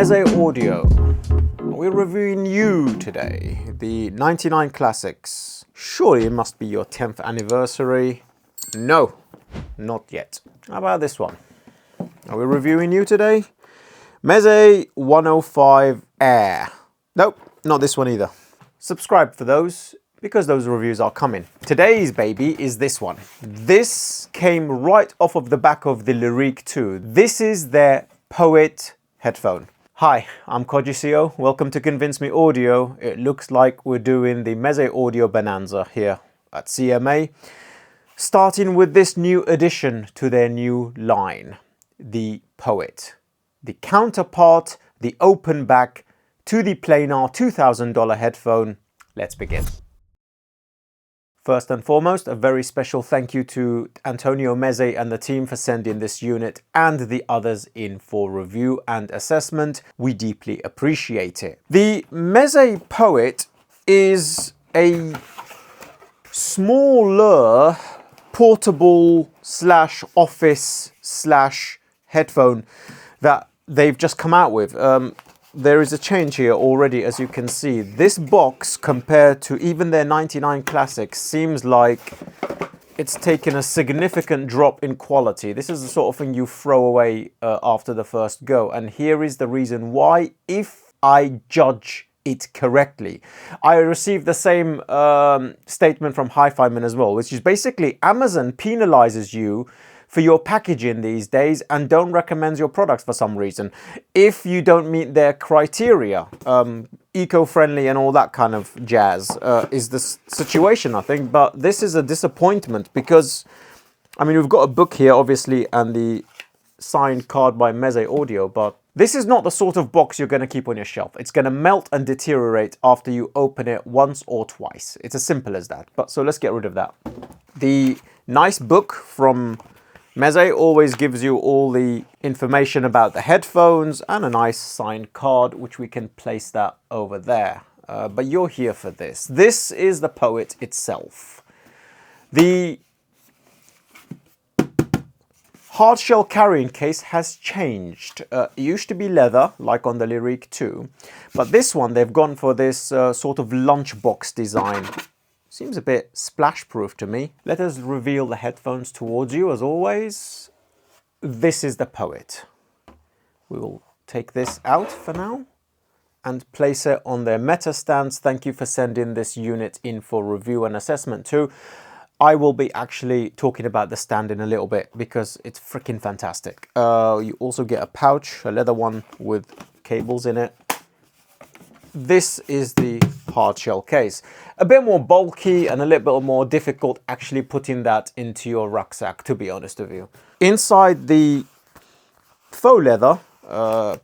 Meze Audio. We're reviewing you today, the 99 Classics. Surely it must be your 10th anniversary. No, not yet. How about this one? Are we reviewing you today? Meze 105 Air. Nope, not this one either. Subscribe for those, because those reviews are coming. Today's baby is this one. This came right off of the back of the LIRIC 2. This is their Poet headphone. Hi, I'm Chord Hugo. Welcome to ConvinceMeAudio. It looks like we're doing the Meze Audio Bonanza here at CMA, starting with this new addition to their new line, the Poet. The counterpart, the open back to the planar $2,000 headphone. Let's begin. First and foremost, a very special thank you to Antonio Meze and the team for sending this unit and the others in for review and assessment. We deeply appreciate it. The Meze Poet is a smaller portable slash office slash headphone that they've just come out with. There is a change here already, as you can see. This box, compared to even their 99 Classics, seems like it's taken a significant drop in quality. This is the sort of thing you throw away after the first go. And here is the reason why, if I judge it correctly. I received the same statement from Hi-Fi-Man as well, which is basically Amazon penalizes you for your packaging these days and don't recommend your products for some reason if you don't meet their criteria. Eco-friendly and all that kind of jazz is the situation, I think. But this is a disappointment because, I mean, we've got a book here, obviously, and the signed card by Meze Audio, but this is not the sort of box you're going to keep on your shelf. It's going to melt and deteriorate after you open it once or twice. It's as simple as that. But so let's get rid of that. The nice book from Meze always gives you all the information about the headphones and a nice signed card, which we can place that over there. But you're here for this. This is the Poet itself. The hardshell carrying case has changed. It used to be leather, like on the LIRIC 2, but this one they've gone for this sort of lunchbox design. Seems a bit splash-proof to me. Let us reveal the headphones towards you, as always. This is the Poet. We will take this out for now and place it on their Meta stands. Thank you for sending this unit in for review and assessment too. I will be actually talking about the stand in a little bit because it's freaking fantastic. You also get a pouch, a leather one with cables in it. This is the hard shell case. A bit more bulky and a little bit more difficult actually putting that into your rucksack, to be honest with you. Inside the faux leather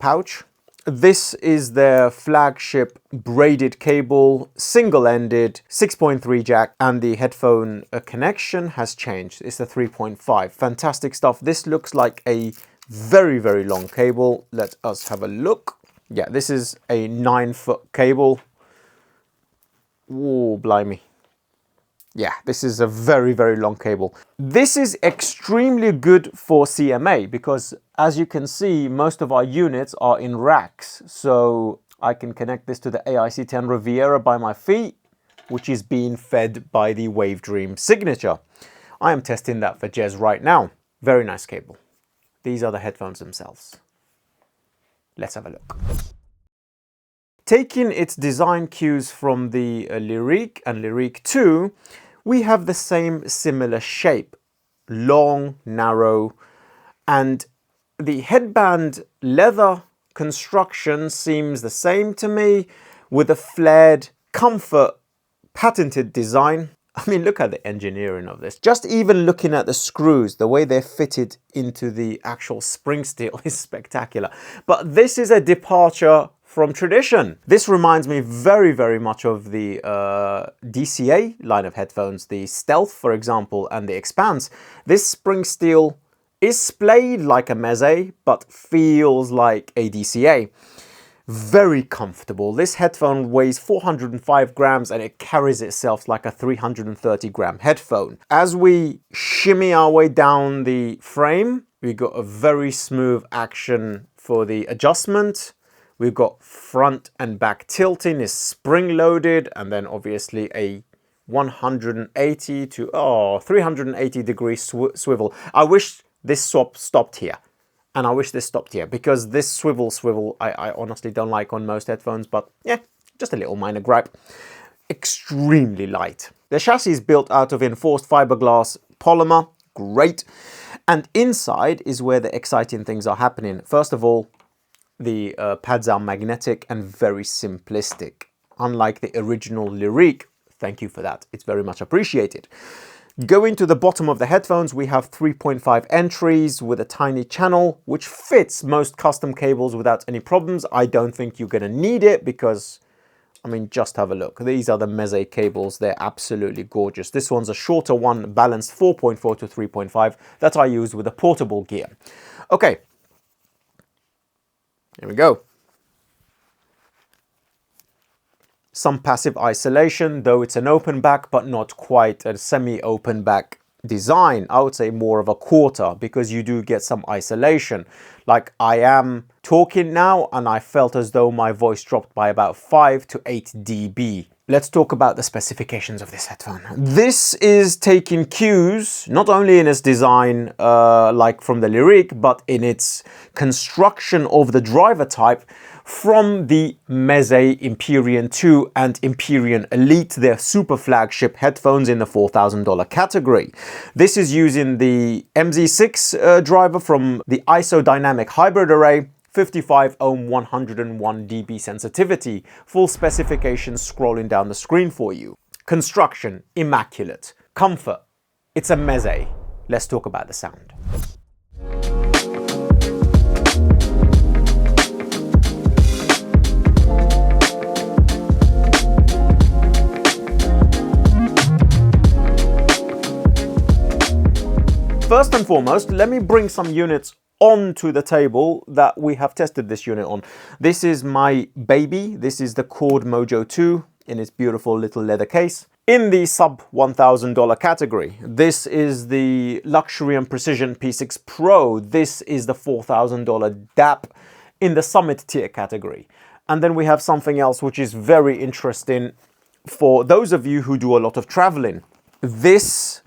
pouch, this is their flagship braided cable, single-ended, 6.3 jack, and the headphone connection has changed. It's the 3.5. Fantastic stuff. This looks like a very, very long cable. Let us have a look. Yeah, this is a 9-foot cable. Oh, blimey. Yeah, this is a very, very long cable. This is extremely good for CMA because, as you can see, most of our units are in racks. So I can connect this to the AIC10 Riviera by my feet, which is being fed by the WaveDream Signature. I am testing that for Jez right now. Very nice cable. These are the headphones themselves. Let's have a look. Taking its design cues from the LIRIC and LIRIC 2, we have the same similar shape. Long, narrow, and the headband leather construction seems the same to me, with a flared comfort patented design. I mean, look at the engineering of this. Just even looking at the screws, the way they're fitted into the actual spring steel is spectacular. But this is a departure from tradition. This reminds me very, very much of the DCA line of headphones, the Stealth, for example, and the Expanse. This spring steel is splayed like a Meze, but feels like a DCA. Very comfortable. This headphone weighs 405 grams and it carries itself like a 330 gram headphone. As we shimmy our way down the frame, we got a very smooth action for the adjustment. We've got front and back tilting is spring loaded, and then obviously a 180 to 380 degree swivel. I wish this swap stopped here, and I wish this stopped here, because this swivel I honestly don't like on most headphones, but yeah, just a little minor gripe. Extremely light. The chassis is built out of enforced fiberglass polymer, great. And inside is where the exciting things are happening. First of all, the pads are magnetic and very simplistic. Unlike the original LIRIC, thank you for that, it's very much appreciated. Going to the bottom of the headphones, we have 3.5 entries with a tiny channel, which fits most custom cables without any problems. I don't think you're gonna need it because, I mean, just have a look. These are the Meze cables. They're absolutely gorgeous. This one's a shorter one, balanced 4.4 to 3.5 that I use with a portable gear. Okay, here we go. Some passive isolation, though it's an open back, but not quite a semi-open back design. I would say more of a quarter, because you do get some isolation. Like I am talking now and I felt as though my voice dropped by about 5 to 8 dB. Let's talk about the specifications of this headphone. This is taking cues, not only in its design, like from the LIRIC, but in its construction of the driver type from the Meze Empyrean 2 and Empyrean Elite, their super flagship headphones in the $4,000 category. This is using the MZ6 driver from the ISO Dynamic Hybrid Array, 55 ohm, 101 dB sensitivity. Full specifications scrolling down the screen for you. Construction, immaculate. Comfort, it's a Meze. Let's talk about the sound. First and foremost, let me bring some units onto the table that we have tested this unit on. This is my baby. This is the Chord Mojo 2 in its beautiful little leather case. In the sub $1,000 category, this is the Luxury and Precision P6 Pro. This is the $4,000 DAP in the Summit tier category. And then we have something else which is very interesting for those of you who do a lot of traveling. This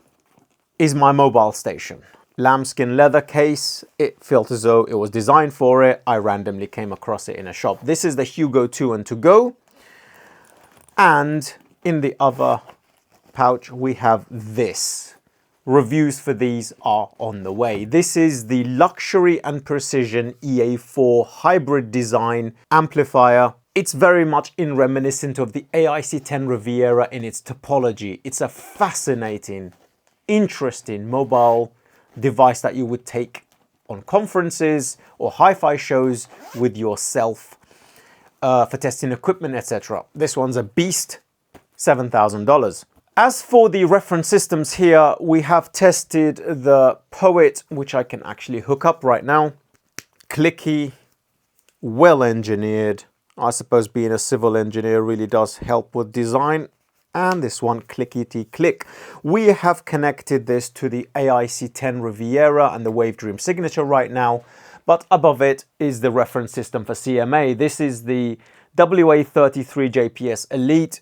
is my mobile station. Lambskin leather case. It felt as though it was designed for it. I randomly came across it in a shop. This is the Hugo 2 and to go. And in the other pouch, we have this. Reviews for these are on the way. This is the Luxury and Precision EA4 hybrid design amplifier. It's very much reminiscent of the AIC10 Riviera in its topology. It's a fascinating, interesting mobile device that you would take on conferences or hi-fi shows with yourself for testing equipment, etc. This one's a beast, $7,000. As for the reference systems here, we have tested the Poet, which I can actually hook up right now. Clicky, well engineered. I suppose being a civil engineer really does help with design. And this one, clickety click. We have connected this to the AIC10 Riviera and the WaveDream Signature right now, but above it is the reference system for CMA. This is the WA33 JPS Elite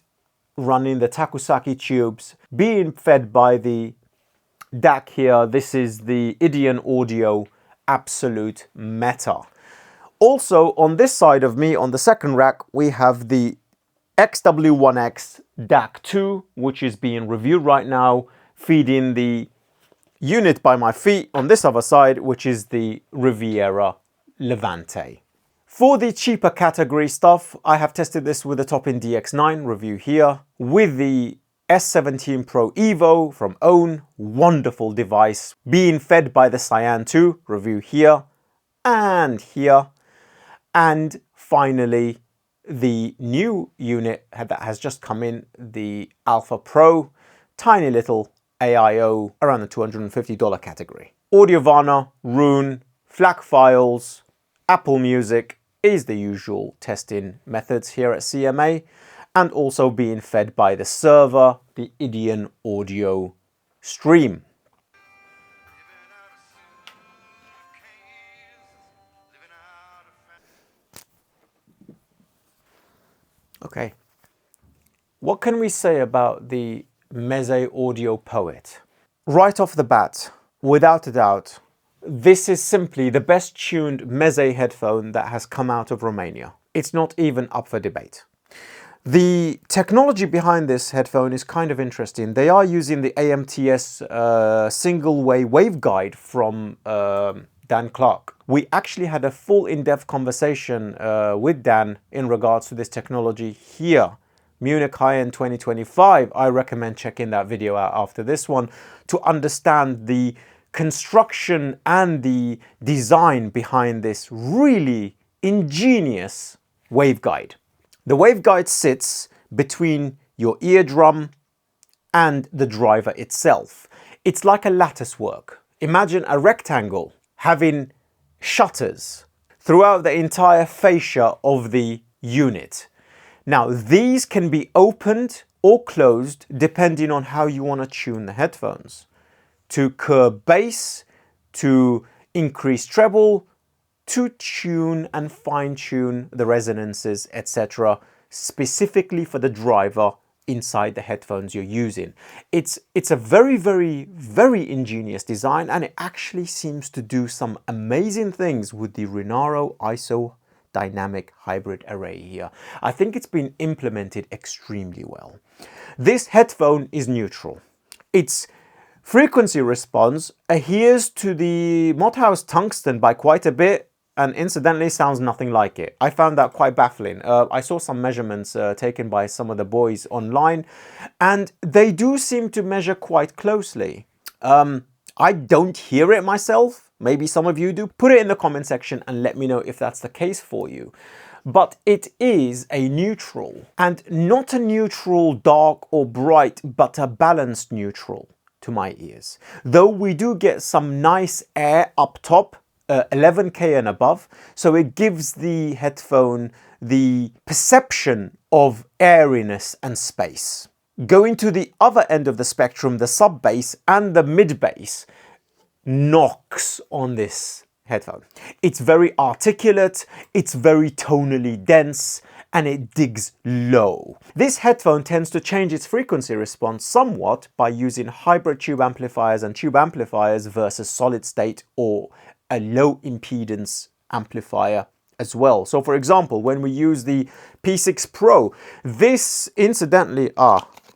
running the Takusaki tubes, being fed by the DAC here. This is the IDEON Audio Absolute Meta. Also on this side of me, on the second rack, we have the XW1X DAC2, which is being reviewed right now, feeding the unit by my feet on this other side, which is the Riviera Levante. For the cheaper category stuff, I have tested this with the Top-In DX9 review here, with the S17 Pro EVO from AUNE, wonderful device, being fed by the Cyan 2 review here, and finally the new unit that has just come in, the Alpha Pro, tiny little AIO, around the $250 category. Audiovana, Roon, FLAC files, Apple Music is the usual testing methods here at CMA, and also being fed by the server, the IDEON Audio Stream. Okay. What can we say about the Meze Audio Poet? Right off the bat, without a doubt, this is simply the best tuned Meze headphone that has come out of Romania. It's not even up for debate. The technology behind this headphone is kind of interesting. They are using the AMTS single-way waveguide from Dan Clark. We actually had a full in-depth conversation with Dan in regards to this technology here. Munich High-End 2025. I recommend checking that video out after this one to understand the construction and the design behind this really ingenious waveguide. The waveguide sits between your eardrum and the driver itself. It's like a lattice work. Imagine a rectangle having shutters throughout the entire fascia of the unit. Now, these can be opened or closed depending on how you want to tune the headphones. To curb bass, to increase treble, to tune and fine-tune the resonances, etc., specifically for the driver inside the headphones you're using. It's a very, very, very ingenious design, and it actually seems to do some amazing things with the Renaro ISO dynamic hybrid array here. I think it's been implemented extremely well. This headphone is neutral. Its frequency response adheres to the Mothaus tungsten by quite a bit, and incidentally sounds nothing like it. I found that quite baffling. I saw some measurements taken by some of the boys online, and they do seem to measure quite closely. I don't hear it myself. Maybe some of you do. Put it in the comment section and let me know if that's the case for you. But it is a neutral, and not a neutral dark or bright, but a balanced neutral to my ears. Though we do get some nice air up top, 11K and above, so it gives the headphone the perception of airiness and space. Going to the other end of the spectrum, the sub bass and the mid bass knocks on this headphone. It's very articulate, it's very tonally dense, and it digs low. This headphone tends to change its frequency response somewhat by using hybrid tube amplifiers and tube amplifiers versus solid state or a low impedance amplifier as well. So for example, when we use the P6 Pro, this incidentally,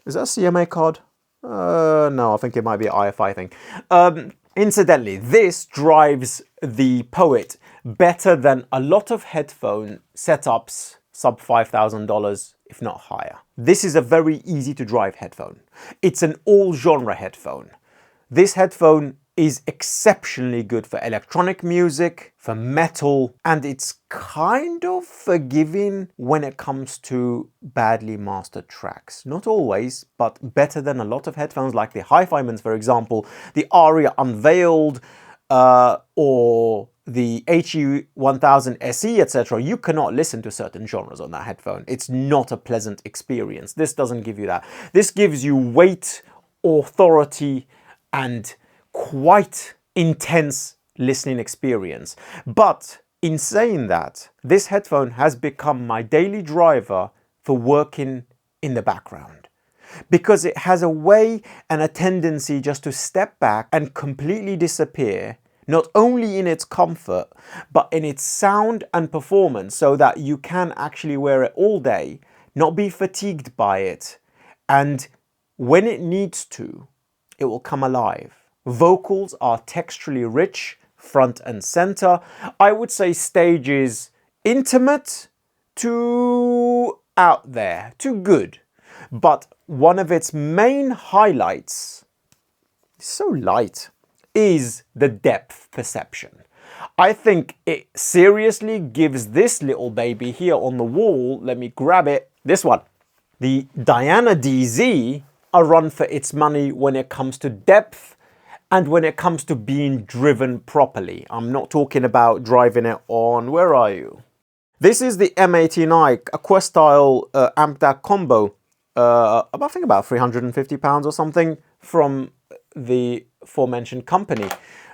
is that a CMA card? No, I think it might be an IFI thing. Incidentally, this drives the Poet better than a lot of headphone setups sub $5,000, if not higher. This is a very easy to drive headphone. It's an all genre headphone. This headphone is exceptionally good for electronic music, for metal, and it's kind of forgiving when it comes to badly mastered tracks. Not always, but better than a lot of headphones like the Hi-Fi-Mans, for example, the Aria Unveiled, or the HE1000 SE, etc. You cannot listen to certain genres on that headphone. It's not a pleasant experience. This doesn't give you that. This gives you weight, authority, and quite intense listening experience. But in saying that, this headphone has become my daily driver for working in the background, because it has a way and a tendency just to step back and completely disappear, not only in its comfort, but in its sound and performance, so that you can actually wear it all day, not be fatigued by it, and when it needs to, it will come alive. Vocals are texturally rich, front and center. I would say stages intimate to out there, to good. But one of its main highlights, so light, is the depth perception. I think it seriously gives this little baby here on the wall, let me grab it, this one, the Diana DZ, a run for its money when it comes to depth and when it comes to being driven properly. I'm not talking about driving it on, where are you? This is the M89, a Quest-style Amp-dac combo, I think about £350 or something from the aforementioned company.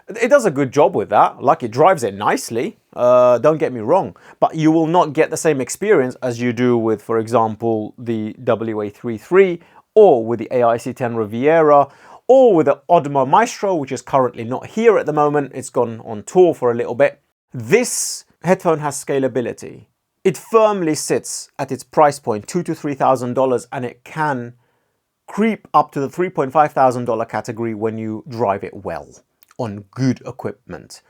It does a good job with that, like it drives it nicely, don't get me wrong, but you will not get the same experience as you do with, for example, the WA33 or with the AIC10 Riviera or with the Audemo Maestro, which is currently not here at the moment. It's gone on tour for a little bit. This headphone has scalability. It firmly sits at its price point, $2,000 to $3,000, and it can creep up to the $3,500 category when you drive it well on good equipment.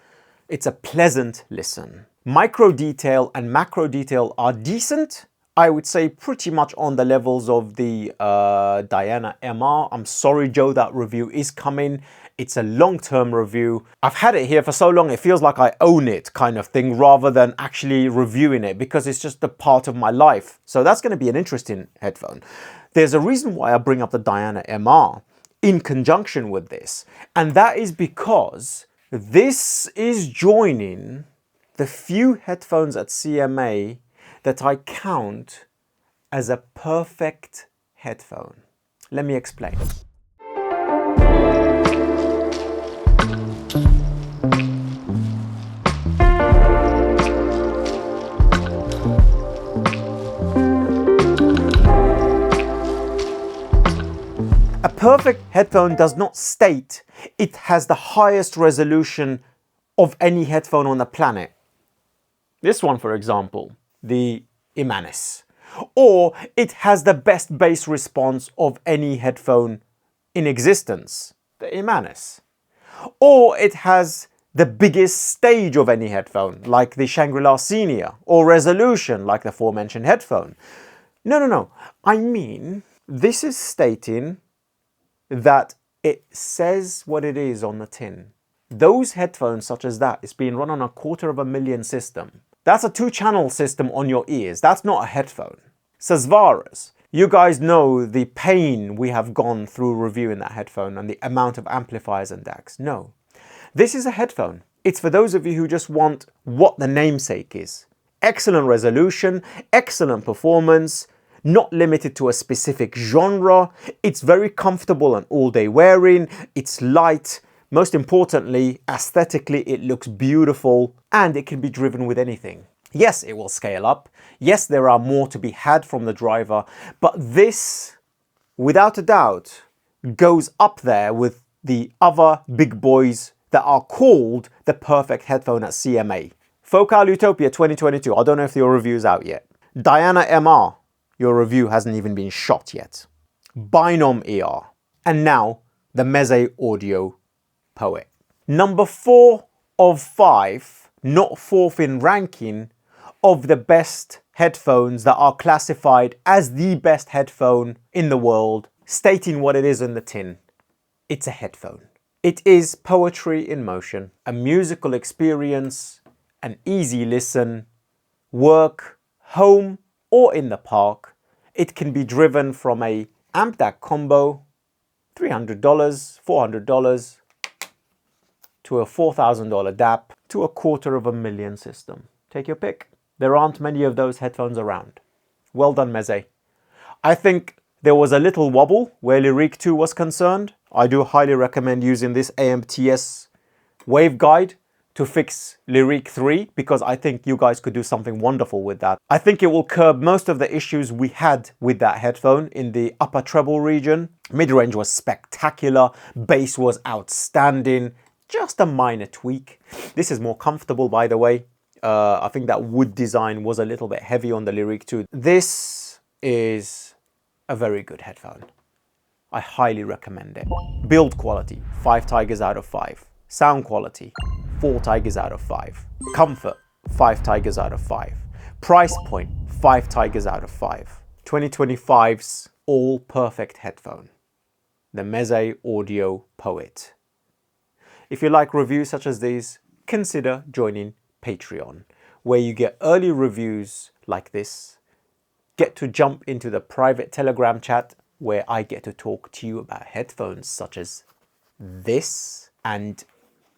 It's a pleasant listen. Micro detail and macro detail are decent. I would say pretty much on the levels of the Diana MR. I'm sorry, Joe, that review is coming. It's a long-term review. I've had it here for so long, it feels like I own it kind of thing, rather than actually reviewing it, because it's just a part of my life. So that's going to be an interesting headphone. There's a reason why I bring up the Diana MR in conjunction with this, and that is because this is joining the few headphones at CMA that I count as a perfect headphone. Let me explain. A perfect headphone does not state it has the highest resolution of any headphone on the planet. This one, for example, the Imanes. Or it has the best bass response of any headphone in existence, the Imanes. Or it has the biggest stage of any headphone, like the Shangri-La Senior, or resolution, like the aforementioned headphone. No. I mean, this is stating that it says what it is on the tin. Those headphones such as that is being run on a 250,000 system. That's a 2-channel system on your ears. That's not a headphone. Sasvaras, you guys know the pain we have gone through reviewing that headphone and the amount of amplifiers and DACs. No, this is a headphone. It's for those of you who just want what the namesake is. Excellent resolution, excellent performance, not limited to a specific genre. It's very comfortable and all-day wearing. It's light. Most importantly, aesthetically, it looks beautiful and it can be driven with anything. Yes, it will scale up. Yes, there are more to be had from the driver, but this, without a doubt, goes up there with the other big boys that are called the perfect headphone at CMA. Focal Utopia 2022. I don't know if your review is out yet. Diana MR. Your review hasn't even been shot yet. Binom ER. And now the Meze Audio Poet. Number 4 of 5, not 4th in ranking, of the best headphones that are classified as the best headphone in the world, stating what it is in the tin. It's a headphone. It is poetry in motion, a musical experience, an easy listen, work, home, or in the park. It can be driven from a Amp-dac combo, $300, $400, to a $4,000 DAP, to a 250,000 system. Take your pick. There aren't many of those headphones around. Well done, Meze. I think there was a little wobble where LIRIC 2 was concerned. I do highly recommend using this AMTS waveguide to fix LIRIC 3, because I think you guys could do something wonderful with that. I think it will curb most of the issues we had with that headphone in the upper treble region. Mid-range was spectacular, bass was outstanding, just a minor tweak. This is more comfortable, by the way. I think that wood design was a little bit heavy on the LIRIC 2. This is a very good headphone. I highly recommend it. Build quality, 5 tigers out of 5. Sound quality, 4 tigers out of 5. Comfort, 5 tigers out of 5. Price point, 5 tigers out of 5. 2025's all perfect headphone. The Meze Audio Poet. If you like reviews such as these, consider joining Patreon, where you get early reviews like this, get to jump into the private Telegram chat where I get to talk to you about headphones such as this, and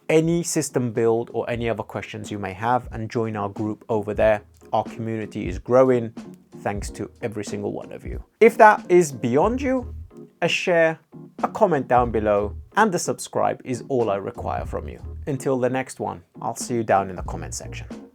any system build or any other questions you may have, and join our group over there. Our community is growing thanks to every single one of you. If that is beyond you, a share, a comment down below, and the subscribe is all I require from you. Until the next one, I'll see you down in the comment section.